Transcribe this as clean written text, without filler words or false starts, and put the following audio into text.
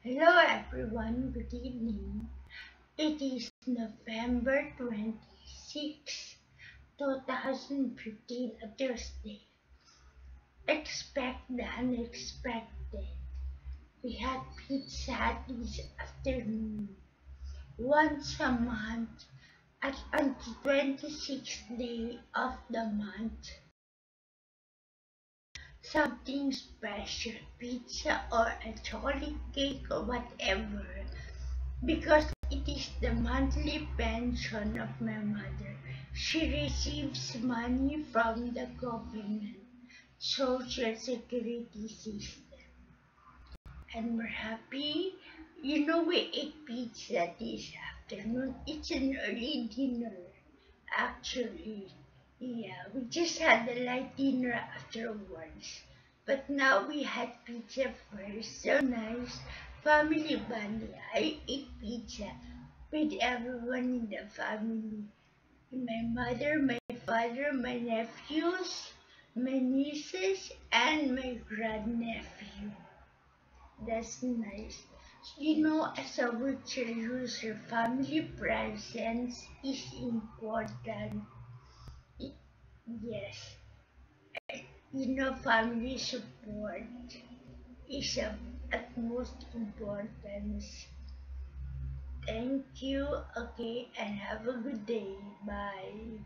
Hello everyone, good evening. It is November 26, 2015, a Thursday. Expect the unexpected. We had pizza this afternoon. Once a month, on the 26th day of the month. Something special, pizza or a chocolate cake or whatever. Because it is the monthly pension of my mother. She receives money from the government social security system. And we're happy. We ate pizza this afternoon. It's an early dinner, actually. Yeah, we just had a light dinner afterwards. But now we had pizza first. So nice. Family bonding. I ate pizza with everyone in the family. My mother, my father, my nephews, my nieces, and my grandnephew. That's nice. As a wheelchair user, family presence is important. Y- Yes. Family support is of utmost importance. Thank you. Okay, and have a good day. Bye.